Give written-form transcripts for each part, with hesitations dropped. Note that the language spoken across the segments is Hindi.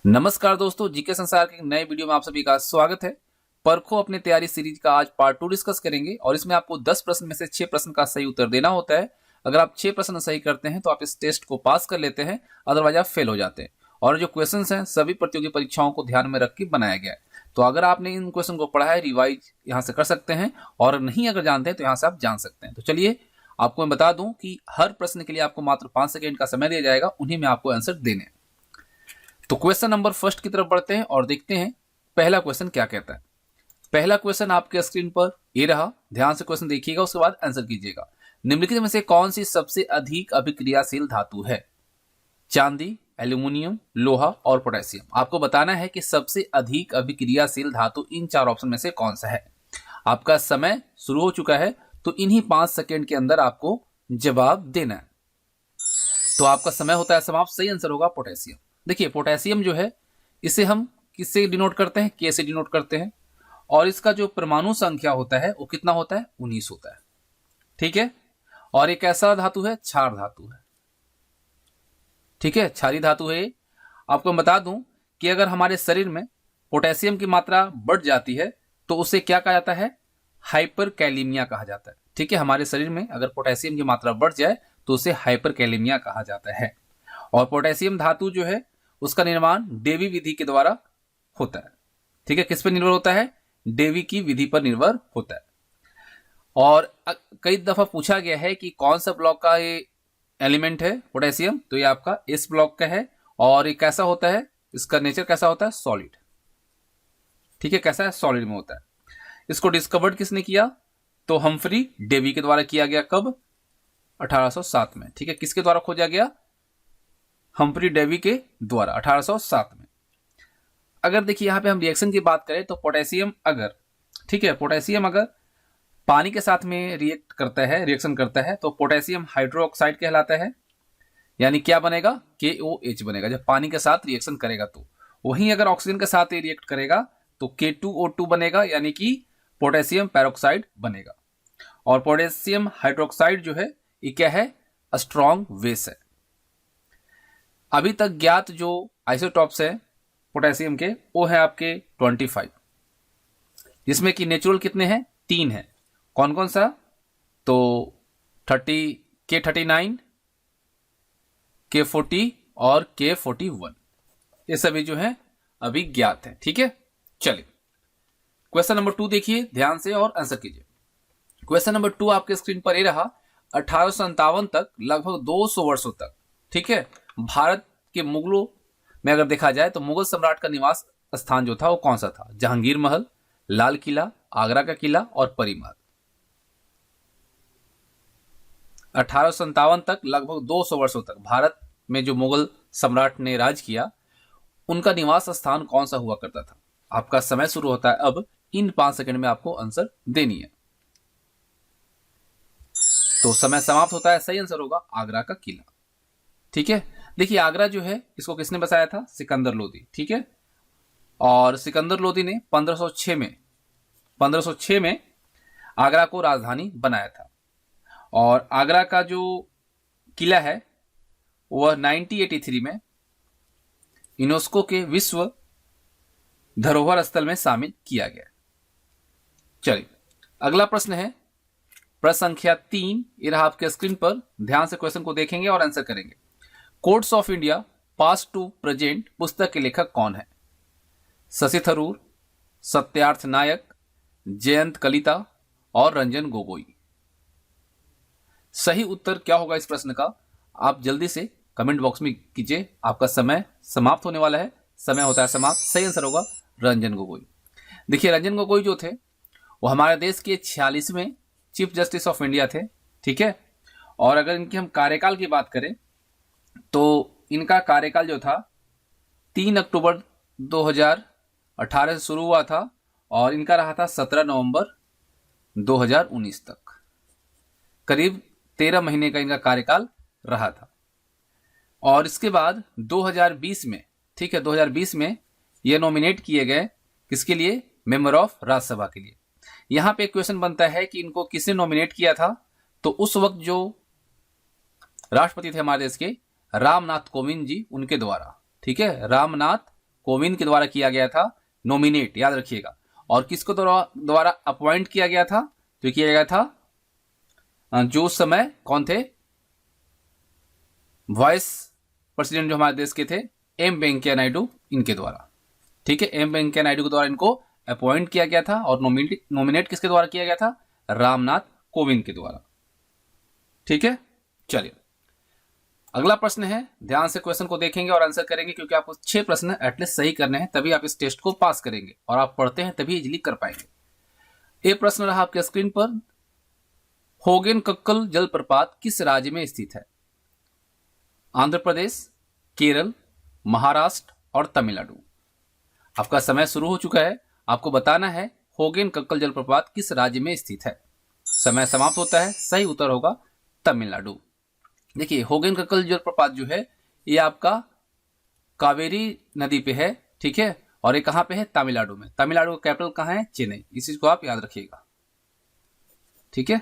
नमस्कार दोस्तों, जीके संसार के एक नए वीडियो में आप सभी का स्वागत है। परखो अपनी तैयारी सीरीज का आज पार्ट 2 डिस्कस करेंगे और इसमें आपको 10 प्रश्न में से 6 प्रश्न का सही उत्तर देना होता है। अगर आप 6 प्रश्न सही करते हैं तो आप इस टेस्ट को पास कर लेते हैं, अदरवाइज आप फेल हो जाते हैं। और जो क्वेश्चन हैं सभी प्रतियोगी परीक्षाओं को ध्यान में रख के बनाया गया है। तो अगर आपने इन क्वेश्चन को पढ़ा है, रिवाइज यहाँ से कर सकते हैं, और नहीं अगर जानते हैं तो यहाँ से आप जान सकते हैं। तो चलिए आपको मैं बता दूं कि हर प्रश्न के लिए आपको मात्र 5 सेकेंड का समय दिया जाएगा, उन्हीं में आपको आंसर देने। तो क्वेश्चन नंबर फर्स्ट की तरफ बढ़ते हैं और देखते हैं पहला क्वेश्चन क्या कहता है। पहला क्वेश्चन आपके स्क्रीन पर ये रहा, ध्यान से क्वेश्चन देखिएगा, उसके बाद आंसर कीजिएगा। निम्नलिखित में से कौन सी सबसे अधिक अभिक्रियाशील धातु है? चांदी, एल्यूमिनियम, लोहा और पोटेशियम। आपको बताना है कि सबसे अधिक अभिक्रियाशील धातु इन 4 ऑप्शन में से कौन सा है। आपका समय शुरू हो चुका है, तो इन्हीं 5 सेकेंड के अंदर आपको जवाब देना है। तो आपका समय होता है समाप्त। सही आंसर होगा पोटेशियम। देखिए पोटेशियम जो है, इसे हम किससे डिनोट करते हैं? के से डिनोट करते हैं। और इसका जो परमाणु संख्या होता है वो कितना होता है? 19 होता है। ठीक है। और एक ऐसा धातु है, क्षार धातु है। ठीक है, क्षारीय धातु है। आपको मैं बता दूं कि अगर हमारे शरीर में पोटेशियम की मात्रा बढ़ जाती है तो उसे क्या कहा जाता है? हाइपरकैलेमिया कहा जाता है। ठीक है, हमारे शरीर में अगर पोटेशियम की मात्रा बढ़ जाए तो उसे हाइपरकैलेमिया कहा जाता है। और पोटेशियम धातु जो है उसका निर्माण डेवी विधि के द्वारा होता है। ठीक है, किस पर निर्भर होता है? डेवी की विधि पर निर्भर होता है। और कई दफा पूछा गया है कि कौन सा ब्लॉक का ये एलिमेंट है पोटेशियम, तो ये आपका इस ब्लॉक का है। और ये कैसा होता है? इसका नेचर कैसा होता है? सॉलिड। ठीक है, कैसा है? सॉलिड में होता है। इसको डिस्कवर्ड किसने किया? तो हम्फ्री डेवी के द्वारा किया गया। कब? 1807 में। ठीक है, किसके द्वारा खोजा गया? हम्फ्री डेवी के द्वारा 1807 में। अगर देखिए यहां पे हम रिएक्शन की बात करें तो पोटेशियम अगर, ठीक है, पोटेशियम अगर पानी के साथ में रिएक्ट करता है, रिएक्शन करता है, तो पोटेशियम हाइड्रोक्साइड कहलाता है। यानी क्या बनेगा? KOH बनेगा जब पानी के साथ रिएक्शन करेगा। तो वहीं अगर ऑक्सीजन के साथ ये रिएक्ट करेगा तो K2O2 बनेगा, यानी कि पोटेशियम पेरोक्साइड बनेगा। और पोटेशियम हाइड्रोक्साइड जो है ये क्या है? स्ट्रॉन्ग बेस है। अभी तक ज्ञात जो आइसोटॉप्स है पोटेशियम के वो है आपके 25, जिसमें कि नेचुरल कितने हैं? 3 है। कौन कौन सा? तो 30, K39, K40 और K41, ये सभी जो है अभी ज्ञात है। ठीक है, चलिए क्वेश्चन नंबर 2 देखिए ध्यान से और आंसर कीजिए। क्वेश्चन नंबर 2 आपके स्क्रीन पर ये रहा। 1857 तक, लगभग 200 वर्षों तक, ठीक है, भारत के मुगलों में अगर देखा जाए तो मुगल सम्राट का निवास स्थान जो था वो कौन सा था? जहांगीर महल, लाल किला, आगरा का किला और परी महल। 1857 तक, लगभग 200 वर्षों तक भारत में जो मुगल सम्राट ने राज किया, उनका निवास स्थान कौन सा हुआ करता था? आपका समय शुरू होता है अब। इन 5 सेकंड में आपको आंसर देनी है। तो समय समाप्त होता है। सही आंसर होगा आगरा का किला। ठीक है, देखिए आगरा जो है इसको किसने बसाया था? सिकंदर लोदी। ठीक है, और सिकंदर लोदी ने 1506 में आगरा को राजधानी बनाया था। और आगरा का जो किला है वह 1983 में यूनेस्को के विश्व धरोहर स्थल में शामिल किया गया। चलिए अगला प्रश्न है, प्रश्न संख्या 3, ये रहा आपके स्क्रीन पर। ध्यान से क्वेश्चन को देखेंगे और आंसर करेंगे। Courts of India past to present पुस्तक के लेखक कौन है? शशि थरूर, सत्यार्थ नायक, जयंत कलिता और रंजन गोगोई। सही उत्तर क्या होगा इस प्रश्न का? आप जल्दी से कमेंट बॉक्स में कीजिए। आपका समय समाप्त होने वाला है। समय होता है समाप्त। सही आंसर होगा रंजन गोगोई। देखिए रंजन गोगोई जो थे वो हमारे देश के 46वें चीफ जस्टिस ऑफ इंडिया थे। ठीक है, और अगर इनके हम कार्यकाल की बात करें तो इनका कार्यकाल जो था 3 अक्टूबर 2018 से शुरू हुआ था और इनका रहा था 17 नवंबर 2019 तक। करीब 13 महीने का इनका कार्यकाल रहा था। और इसके बाद 2020 में, ठीक है, 2020 में ये नॉमिनेट किए गए किसके लिए? मेंबर ऑफ राज्यसभा के लिए। यहां पे क्वेश्चन बनता है कि इनको किसने नॉमिनेट किया था? तो उस वक्त जो राष्ट्रपति थे हमारे देश के, रामनाथ कोविंद जी, उनके द्वारा। ठीक है, रामनाथ कोविंद के द्वारा किया गया था नॉमिनेट, याद रखिएगा। और किसको द्वारा अपॉइंट किया गया था? तो किया गया था जो उस समय कौन थे, वाइस प्रेसिडेंट जो हमारे देश के थे, एम वेंकैया नायडू, इनके द्वारा। ठीक है, एम वेंकैया नायडू के द्वारा इनको अपॉइंट किया गया था। और नॉमिनेट किसके द्वारा किया गया था? रामनाथ कोविंद के द्वारा। ठीक है, चलिए अगला प्रश्न है, ध्यान से क्वेश्चन को देखेंगे और आंसर करेंगे, क्योंकि आपको 6 प्रश्न एटलीस्ट सही करने हैं, तभी आप इस टेस्ट को पास करेंगे, और आप पढ़ते हैं तभी इजीली कर पाएंगे। ये प्रश्न रहा आपके स्क्रीन पर, होगेनकक्कल जलप्रपात किस राज्य में स्थित है? आंध्र प्रदेश, केरल, महाराष्ट्र और तमिलनाडु। आपका समय शुरू हो चुका है, आपको बताना है होगेनकक्कल जलप्रपात किस राज्य में स्थित है। समय समाप्त होता है, सही उत्तर होगा तमिलनाडु। देखिए होगेनकक्कल जलप्रपात जो है ये आपका कावेरी नदी पे है, ठीक है, और ये कहां पे है? तमिलनाडु में। तमिलनाडु का कैपिटल कहां है? चेन्नई। इस चीज को आप याद रखिएगा, ठीक है।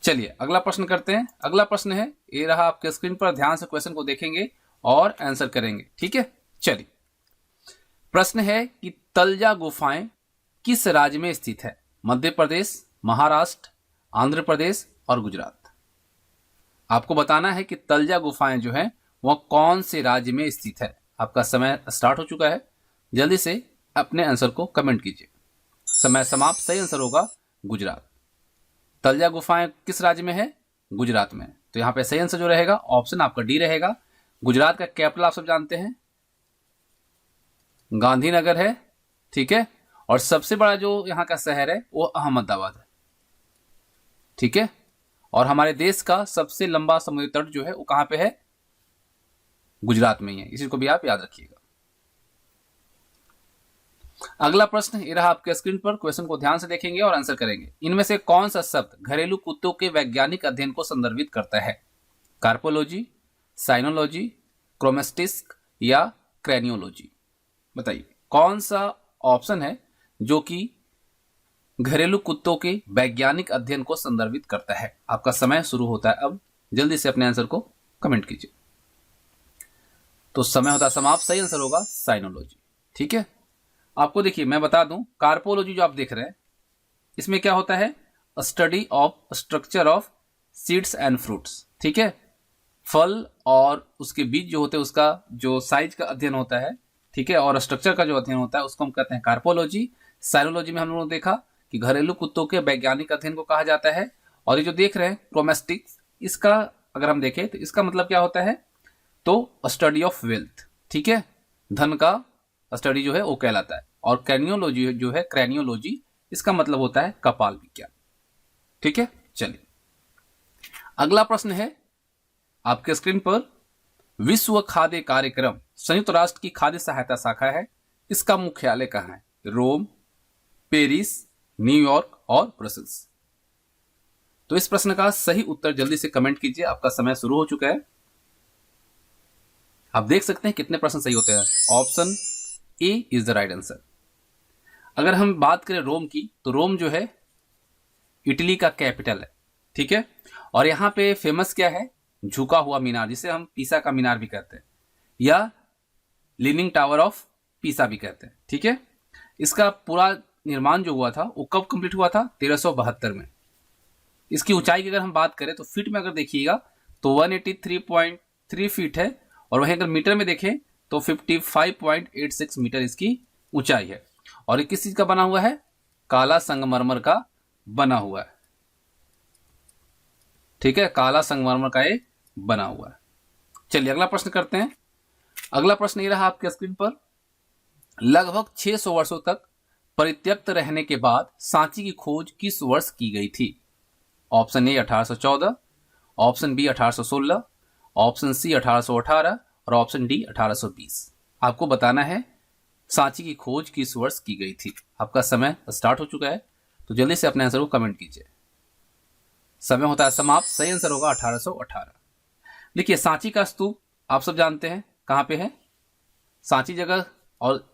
चलिए अगला प्रश्न करते हैं। अगला प्रश्न है, ये रहा आपके स्क्रीन पर, ध्यान से क्वेश्चन को देखेंगे और आंसर करेंगे, ठीक है। चलिए प्रश्न है कि तलजा गुफाएं किस राज्य में स्थित है? मध्य प्रदेश, महाराष्ट्र, आंध्र प्रदेश और गुजरात। आपको बताना है कि तलजा गुफाएं जो हैं वह कौन से राज्य में स्थित है। आपका समय स्टार्ट हो चुका है, जल्दी से अपने आंसर को कमेंट कीजिए। समय समाप्त, सही आंसर होगा गुजरात। तलजा गुफाएं किस राज्य में है? गुजरात में। तो यहां पे सही आंसर जो रहेगा ऑप्शन आपका डी रहेगा। गुजरात का कैपिटल आप सब जानते हैं गांधीनगर है, ठीक है, और सबसे बड़ा जो यहाँ का शहर है वो अहमदाबाद है, ठीक है। और हमारे देश का सबसे लंबा समुद्री तट जो है वो कहां पे है? गुजरात में ही है, इसी को भी आप याद रखिएगा। अगला प्रश्न ये रहा आपके स्क्रीन पर, क्वेश्चन को ध्यान से देखेंगे और आंसर करेंगे। इनमें से कौन सा शब्द घरेलू कुत्तों के वैज्ञानिक अध्ययन को संदर्भित करता है? कार्पोलॉजी, साइनोलॉजी, क्रोमेस्टिस्क या क्रैनियोलॉजी। बताइए कौन सा ऑप्शन है जो कि घरेलू कुत्तों के वैज्ञानिक अध्ययन को संदर्भित करता है। आपका समय शुरू होता है अब, जल्दी से अपने आंसर को कमेंट कीजिए। तो समय होता है समाप्त, सही आंसर होगा साइनोलॉजी, ठीक है। आपको देखिए मैं बता दूं, कार्पोलॉजी जो आप देख रहे हैं इसमें क्या होता है? Study of structure of seeds and fruits, ठीक है। फल और उसके बीज जो होते हैं उसका जो साइज का अध्ययन होता है, ठीक है, और स्ट्रक्चर का जो अध्ययन होता है उसको हम कहते हैं कार्पोलॉजी। साइनोलॉजी में हम लोगों ने देखा कि घरेलू कुत्तों के वैज्ञानिक अध्ययन को कहा जाता है। और ये जो देख रहे हैं क्रोमेस्टिक्स, इसका अगर हम देखें तो इसका मतलब क्या होता है? तो स्टडी ऑफ वेल्थ, ठीक है, धन का स्टडी जो है वो कहलाता है। और क्रैनियोलॉजी जो है, क्रैनियोलॉजी, इसका मतलब होता है कपाल विज्ञान, ठीक है। चलिए अगला प्रश्न है आपके स्क्रीन पर, विश्व खाद्य कार्यक्रम संयुक्त राष्ट्र की खाद्य सहायता शाखा है, इसका मुख्यालय कहां है? रोम, पेरिस, न्यूयॉर्क और ब्रसेल्स। तो इस प्रश्न का सही उत्तर जल्दी से कमेंट कीजिए, आपका समय शुरू हो चुका है। आप देख सकते हैं कितने प्रश्न सही होते हैं। Option A is the right answer. अगर हम बात करें रोम की, तो रोम जो है इटली का कैपिटल है, ठीक है। और यहां पे फेमस क्या है? झुका हुआ मीनार, जिसे हम पीसा का मीनार भी कहते हैं, या लीनिंग टावर ऑफ पीसा भी कहते हैं, ठीक है। इसका पूरा निर्माण जो हुआ था वो कब कंप्लीट हुआ था? 1372 में। इसकी ऊंचाई की अगर हम बात करें तो फीट में अगर देखिएगा तो 183.3 फीट है, और वहीं अगर मीटर में देखें तो 55.86 मीटर इसकी ऊंचाई है। और ये किस चीज का बना हुआ है? काला संगमरमर का बना हुआ है, ठीक है, काला संगमरमर का ये बना हुआ है। चलिए अगला प्रश्न करते हैं। अगला प्रश्न ये रहा आपके स्क्रीन पर, लगभग 600 वर्षों तक परित्यक्त रहने के बाद सांची की खोज किस वर्ष की गई थी? Option A 1814, option B 1816, option C 1818 और ऑप्शन डी 1820। आपको बताना है सांची की खोज किस वर्ष की गई थी। आपका समय स्टार्ट हो चुका है, तो जल्दी से अपने आंसर को कमेंट कीजिए। समय होता है समाप्त, सही आंसर होगा 1818। देखिए सांची का स्तूप आप सब जानते हैं कहां पे है, सांची जगह, और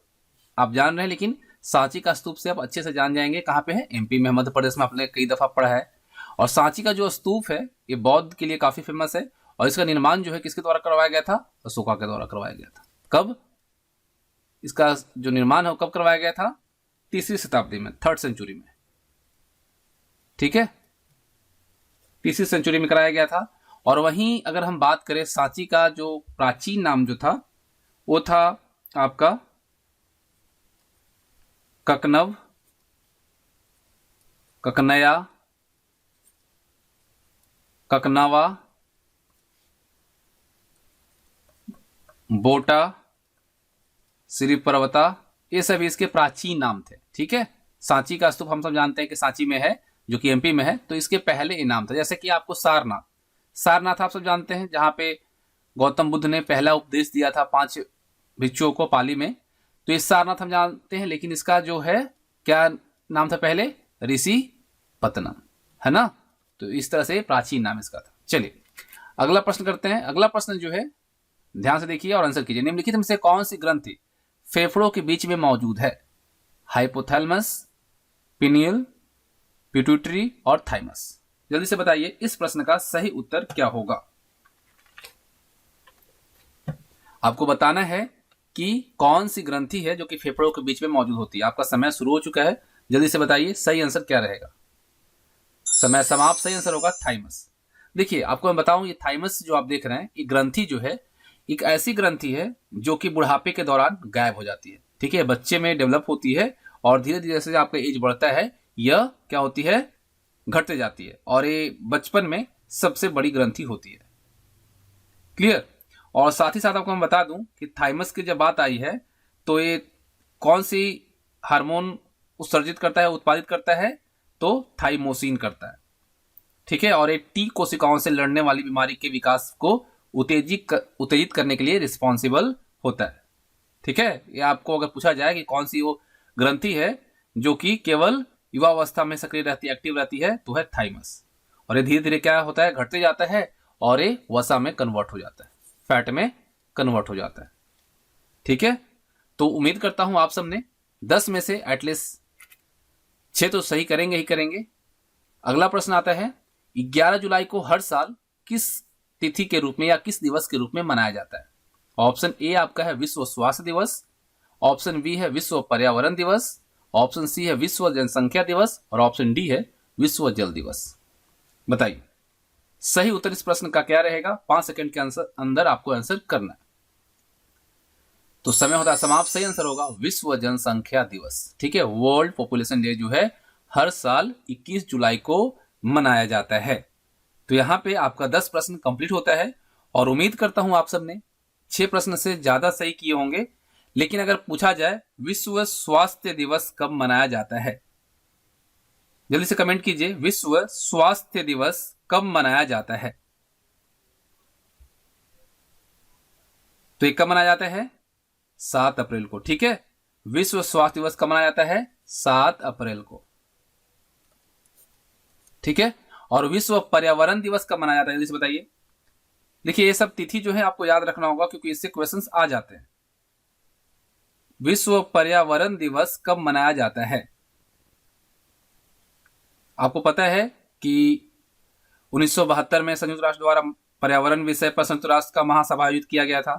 आप जान रहे हैं, लेकिन सांची का स्तूप से आप अच्छे से जान जाएंगे कहां पे है? एमपी में, मध्य प्रदेश में, आपने कई दफा पढ़ा है। और सांची का जो स्तूप है ये बौद्ध के लिए काफी फेमस है, और इसका निर्माण जो है किसके द्वारा करवाया गया था? अशोका के द्वारा करवाया गया था। कब इसका जो निर्माण है कब करवाया गया था? 3वीं शताब्दी में, 3rd सेंचुरी में। ठीक है, 3वीं सेंचुरी में कराया गया था। और वहीं अगर हम बात करें सांची का जो प्राचीन नाम जो था वो था आपका ककनव, ककनया, ककनावा, बोटा, श्री पर्वता, ये सभी इसके प्राचीन नाम थे। ठीक है, सांची का स्तूप हम सब जानते हैं कि सांची में है, जो कि एमपी में है, तो इसके पहले ये नाम था। जैसे कि आपको सारनाथ, सारनाथ आप सब जानते हैं, जहां पे गौतम बुद्ध ने पहला उपदेश दिया था 5 भिक्षुओं को पाली में, तो इस सारनाथ हम जानते हैं, लेकिन इसका जो है क्या नाम था पहले? ऋषि पतनम, है ना। तो इस तरह से प्राचीन नाम इसका था। चलिए अगला प्रश्न करते हैं। अगला प्रश्न जो है ध्यान से देखिए और आंसर कीजिए। निम्नलिखित में से कौन सी ग्रंथि फेफड़ों के बीच में मौजूद है? हाइपोथैलेमस, पिनियल, पिट्यूटरी और थाइमस। जल्दी से बताइए इस प्रश्न का सही उत्तर क्या होगा। आपको बताना है कि कौन सी ग्रंथि है जो कि फेफड़ों के बीच में मौजूद होती है। आपका समय शुरू हो चुका है, जल्दी से बताइए सही आंसर क्या रहेगा। समय समाप्त। सही आंसर होगा थाइमस। देखिए आपको मैं बताऊं, ये थाइमस जो आप देख रहे हैं, ये ग्रंथि जो है एक ऐसी ग्रंथि है जो कि बुढ़ापे के दौरान गायब हो जाती है। ठीक है, बच्चे में डेवलप होती है और धीरे धीरे जैसे आपका एज बढ़ता है यह क्या होती है? घटते जाती है, और ये बचपन में सबसे बड़ी ग्रंथि होती है। क्लियर। और साथ ही साथ आपको मैं बता दूं कि थाइमस की जब बात आई है तो ये कौन सी हार्मोन उत्सर्जित करता है, उत्पादित करता है? तो थाइमोसिन करता है। ठीक है, और ये टी कोशिकाओं से लड़ने वाली बीमारी के विकास को उत्तेजित करने के लिए रिस्पॉन्सिबल होता है। ठीक है, ये आपको अगर पूछा जाए कि कौन सी वो ग्रंथि है जो कि केवल युवावस्था में सक्रिय रहती है, एक्टिव रहती है, तो है थाइमस। और ये धीरे धीरे क्या होता है? घटते जाता है और ये वसा में कन्वर्ट हो जाता है, फैट में कन्वर्ट हो जाता है। ठीक है, तो उम्मीद करता हूं आप सबने 10 में से एटलीस्ट 6 तो सही करेंगे ही करेंगे। अगला प्रश्न आता है, 11 जुलाई को हर साल किस तिथि के रूप में या किस दिवस के रूप में मनाया जाता है? ऑप्शन ए आपका है विश्व स्वास्थ्य दिवस, ऑप्शन बी है विश्व पर्यावरण दिवस, ऑप्शन सी है विश्व जनसंख्या दिवस और ऑप्शन डी है विश्व जल दिवस। बताइए सही उत्तर इस प्रश्न का क्या रहेगा। 5 सेकंड के अंदर आपको आंसर करना है। तो समय होता है समाप्त। सही आंसर होगा विश्व जनसंख्या दिवस। ठीक है, वर्ल्ड पॉपुलेशन डे जो है हर साल 21 जुलाई को मनाया जाता है। तो यहां पे आपका 10 प्रश्न कंप्लीट होता है और उम्मीद करता हूं आप सबने 6 प्रश्न से ज्यादा सही किए होंगे। लेकिन अगर पूछा जाए विश्व स्वास्थ्य दिवस कब मनाया जाता है, जल्दी से कमेंट कीजिए, विश्व स्वास्थ्य दिवस कब मनाया जाता है? तो ये कब मनाया जाता है? 7 अप्रैल को। ठीक है, विश्व स्वास्थ्य दिवस कब मनाया जाता है? 7 अप्रैल को। ठीक है, और विश्व पर्यावरण दिवस कब मनाया जाता है? जल्दी से बताइए। देखिए ये सब तिथि जो है आपको याद रखना होगा क्योंकि इससे क्वेश्चंस आ जाते हैं। विश्व पर्यावरण दिवस कब मनाया जाता है? आपको पता है कि 1972 में संयुक्त राष्ट्र द्वारा पर्यावरण विषय पर संयुक्त राष्ट्र का महासभा आयोजित किया गया था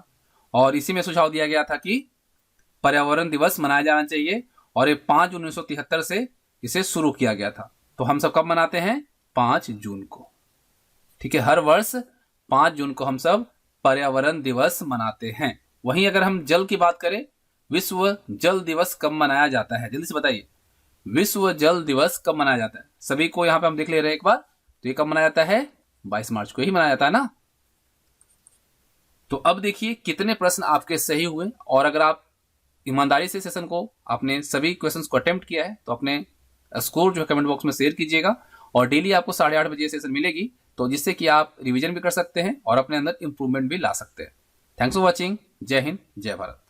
और इसी में सुझाव दिया गया था कि पर्यावरण दिवस मनाया जाना चाहिए और ये 5 जून 1973 से इसे शुरू किया गया था। तो हम सब कब मनाते हैं? 5 जून को। ठीक है, हर वर्ष 5 जून को हम सब पर्यावरण दिवस मनाते हैं। वहीं अगर हम जल की बात करें, विश्व जल दिवस कब मनाया जाता है? जल्दी से बताइए, विश्व जल दिवस कब मनाया जाता है? सभी को यहां पे हम देख ले रहे हैं एक बार। तो ये कब मनाया जाता है? 22 मार्च को ही मनाया जाता है ना। तो अब देखिए कितने प्रश्न आपके सही हुए, और अगर आप ईमानदारी से सेशन को आपने सभी क्वेश्चंस को अटेम्प्ट किया है तो अपने स्कोर जो है कमेंट बॉक्स में शेयर कीजिएगा। और डेली आपको 8:30 बजे सेशन मिलेगी, तो जिससे कि आप रिवीजन भी कर सकते हैं और अपने अंदर इंप्रूवमेंट भी ला सकते हैं। Thanks for watching. जय हिंद, जय भारत।